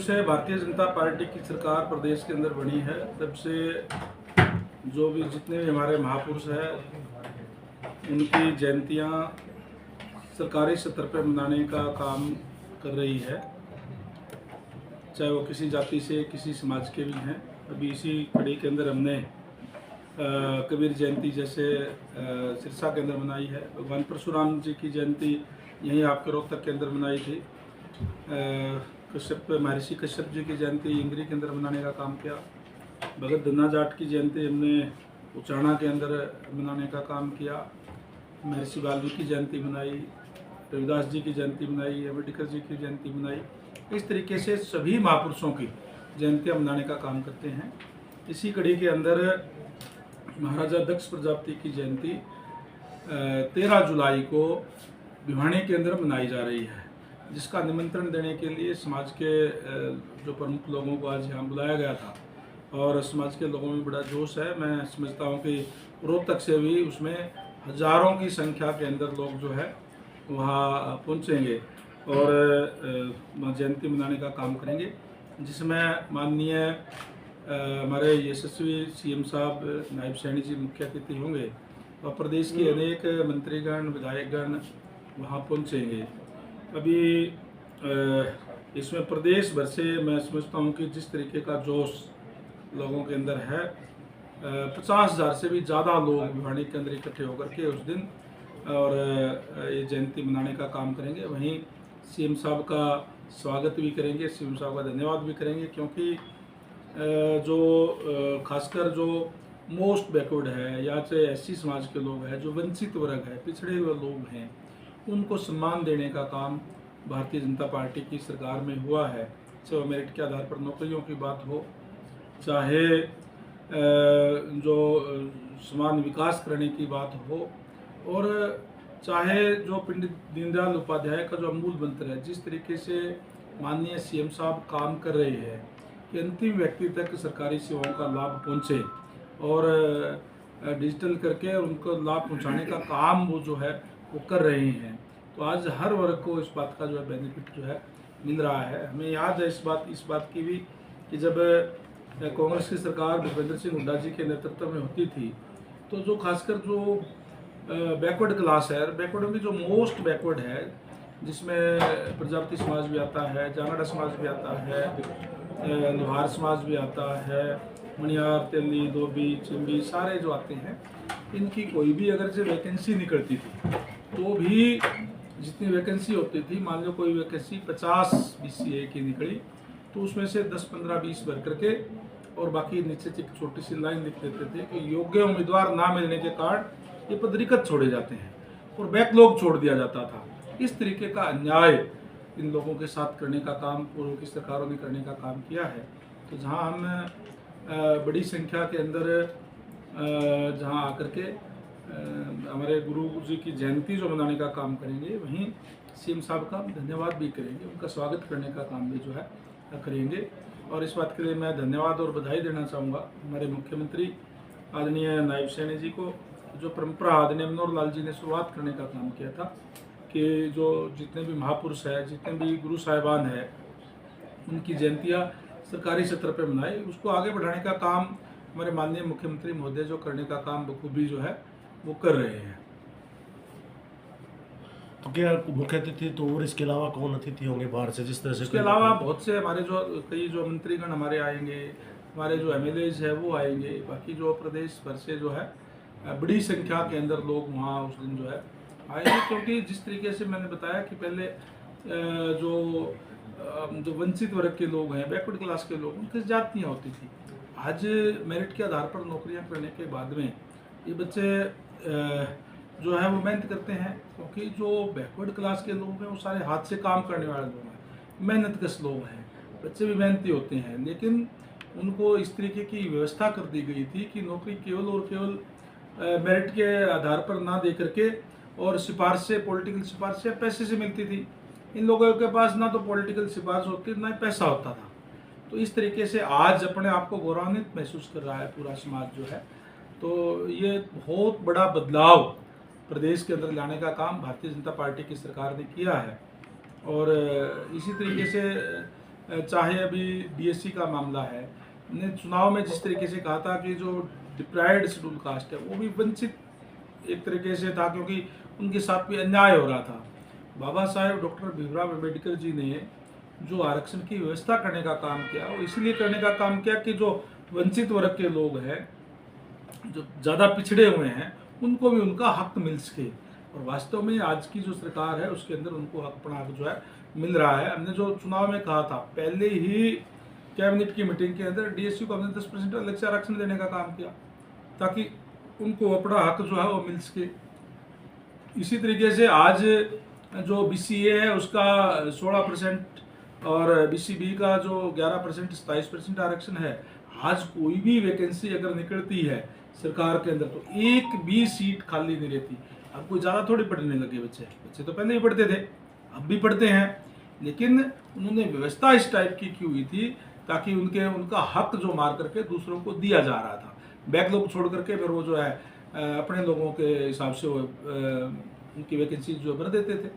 से भारतीय जनता पार्टी की सरकार प्रदेश के अंदर बनी है तब से जो भी जितने भी हमारे महापुरुष हैं उनकी जयंतियां सरकारी स्तर पर मनाने का काम कर रही है, चाहे वो किसी जाति से किसी समाज के भी हैं। अभी इसी कड़ी के अंदर हमने कबीर जयंती जैसे सिरसा के अंदर मनाई है। भगवान परशुराम जी की जयंती यहीं आपके रोहतक के अंदर मनाई थी। महर्षि कश्यप जी की जयंती इंद्री के अंदर मनाने का काम किया। भगत धन्ना जाट की जयंती हमने उचाना के अंदर मनाने का काम किया। महर्षि वाल्मीकि की जयंती मनाई, रविदास जी की जयंती मनाई, अम्बेडकर जी की जयंती मनाई। इस तरीके से सभी महापुरुषों की जयंतियाँ मनाने का काम करते हैं। इसी कड़ी के अंदर महाराजा दक्ष प्रजापति की जयंती 13 जुलाई को भिवानी के अंदर मनाई जा रही है, जिसका निमंत्रण देने के लिए समाज के जो प्रमुख लोगों को आज यहाँ बुलाया गया था और समाज के लोगों में बड़ा जोश है। मैं समझता हूँ कि रोहतक से भी उसमें हजारों की संख्या के अंदर लोग जो है वहाँ पहुँचेंगे और जयंती मनाने का काम करेंगे, जिसमें माननीय हमारे यशस्वी सीएम साहब, नायब सैनी जी मुख्य अतिथि होंगे और प्रदेश के अनेक मंत्रीगण, विधायकगण वहाँ पहुँचेंगे। अभी इसमें प्रदेश भर से मैं समझता हूँ कि जिस तरीके का जोश लोगों के अंदर है, 50,000 से भी ज़्यादा लोग भिवानी के अंदर इकट्ठे होकर के उस दिन और ये जयंती मनाने का काम करेंगे। वहीं सीएम साहब का स्वागत भी करेंगे, सीएम साहब का धन्यवाद भी करेंगे, क्योंकि जो खासकर जो मोस्ट बैकवर्ड है या चाहे एससी समाज के लोग हैं, जो वंचित वर्ग है, पिछड़े हुए लोग हैं, उनको सम्मान देने का काम भारतीय जनता पार्टी की सरकार में हुआ है। चाहे मेरिट के आधार पर नौकरियों की बात हो, चाहे जो समान विकास करने की बात हो, और चाहे जो पंडित दीनदयाल उपाध्याय का जो अमूल मंत्र है, जिस तरीके से माननीय सीएम साहब काम कर रहे हैं कि अंतिम व्यक्ति तक सरकारी सेवाओं का लाभ पहुंचे और डिजिटल करके उनको लाभ पहुंचाने का काम वो जो है वो कर रहे हैं, तो आज हर वर्ग को इस बात का जो है बेनिफिट जो है मिल रहा है। हमें याद है इस बात की भी कि जब कांग्रेस की सरकार भूपेंद्र सिंह हुड्डा जी के नेतृत्व में होती थी, तो जो खासकर जो बैकवर्ड क्लास है, बैकवर्ड में जो मोस्ट बैकवर्ड है, जिसमें प्रजापति समाज भी आता है, जांगड़ा समाज भी आता है, लोहार समाज भी आता है, मणियार, तेली, धोबी, चिंबी, सारे जो आते हैं, इनकी कोई भी अगर से वैकेंसी निकलती थी तो भी जितनी वैकेंसी होती थी, मान लो कोई वैकेंसी 50 BCA की निकली तो उसमें से 10, 15, 20 भर करके और बाकी नीचे एक छोटी सी लाइन लिख देते थे कि योग्य उम्मीदवार ना मिलने के कारण ये पद रिक्त छोड़े जाते हैं और बैकलॉग छोड़ दिया जाता था। इस तरीके का अन्याय इन लोगों के साथ करने का काम पूर्व की सरकारों ने करने का काम किया है। तो जहां हम बड़ी संख्या के अंदर जहां आकर के हमारे गुरु जी की जयंती जो मनाने का काम करेंगे, वहीं सीएम साहब का धन्यवाद भी करेंगे, उनका स्वागत करने का काम भी जो है करेंगे। और इस बात के लिए मैं धन्यवाद और बधाई देना चाहूँगा हमारे मुख्यमंत्री आदरणीय नायब सैनी जी को, जो परंपरा आदरणीय मनोहर लाल जी ने शुरुआत करने का काम किया था कि जो जितने भी महापुरुष हैं, जितने भी गुरु साहिबान हैं, उनकी जयंतियाँ सरकारी स्तर पर मनाए, उसको आगे बढ़ाने का काम हमारे माननीय मुख्यमंत्री महोदय जो करने का काम बखूबी जो है वो कर रहे हैं। तो क्या मुख्य अतिथि तो और इसके अलावा कौन अतिथि होंगे बाहर से, जिस तरह से? इसके अलावा बहुत से हमारे जो कई जो मंत्रीगण हमारे आएंगे, हमारे जो MLAs है वो आएंगे, बाकी जो प्रदेश भर से जो है बड़ी संख्या के अंदर लोग वहाँ उस दिन जो है आएंगे, क्योंकि जिस तरीके से मैंने बताया कि पहले जो वंचित वर्ग के लोग हैं, बैकवर्ड क्लास के लोग, उनकी जातियाँ होती थी। आज मेरिट के आधार पर नौकरियाँ करने के बाद में ये बच्चे जो है वो मेहनत करते हैं, क्योंकि जो बैकवर्ड क्लास के लोग हैं वो सारे हाथ से काम करने वाले लोग हैं, मेहनतकश लोग हैं, बच्चे भी मेहनती होते हैं, लेकिन उनको इस तरीके की व्यवस्था कर दी गई थी कि नौकरी केवल और केवल मेरिट के आधार पर ना दे करके और सिफारिश से, पॉलिटिकल सिफारिश से, पैसे से मिलती थी। इन लोगों के पास ना तो पॉलिटिकल सिफारिश होती, ना ही पैसा होता था। तो इस तरीके से आज अपने आप को गौरवान्वित महसूस कर रहा है पूरा समाज जो है। तो ये बहुत बड़ा बदलाव प्रदेश के अंदर लाने का काम भारतीय जनता पार्टी की सरकार ने किया है। और इसी तरीके से चाहे अभी डीएससी का मामला है, ने चुनाव में जिस तरीके से कहा था कि जो डिप्राइव्ड शेड्यूल कास्ट है वो भी वंचित एक तरीके से था, क्योंकि उनके साथ भी अन्याय हो रहा था। बाबा साहेब डॉक्टर भीमराव अम्बेडकर जी ने जो आरक्षण की व्यवस्था करने का काम किया, वो इसलिए करने का काम किया कि जो वंचित वर्ग के लोग हैं, जो ज़्यादा पिछड़े हुए हैं, उनको भी उनका हक मिल सके। और वास्तव में आज की जो सरकार है उसके अंदर उनको अपना हक जो है मिल रहा है। हमने जो चुनाव में कहा था, पहले ही कैबिनेट की मीटिंग के अंदर डीएसयू को हमने 10% अलग से आरक्षण देने का काम किया, ताकि उनको अपना हक जो है वो मिल सके। इसी तरीके से आज जो बीसीए है उसका 16% और बीसीबी का जो 11% 27% आरक्षण है। आज कोई भी वैकेंसी अगर निकलती है सरकार के अंदर तो एक भी सीट खाली नहीं रहती। अब कोई ज़्यादा थोड़ी पढ़ने लगे बच्चे तो पहले भी पढ़ते थे, अब भी पढ़ते हैं, लेकिन उन्होंने व्यवस्था इस टाइप की की हुई थी ताकि उनका हक जो मार करके दूसरों को दिया जा रहा था। बैकलॉग छोड़ करके फिर वो जो है अपने लोगों के हिसाब से वो उनकी वैकेंसी जो भर देते थे।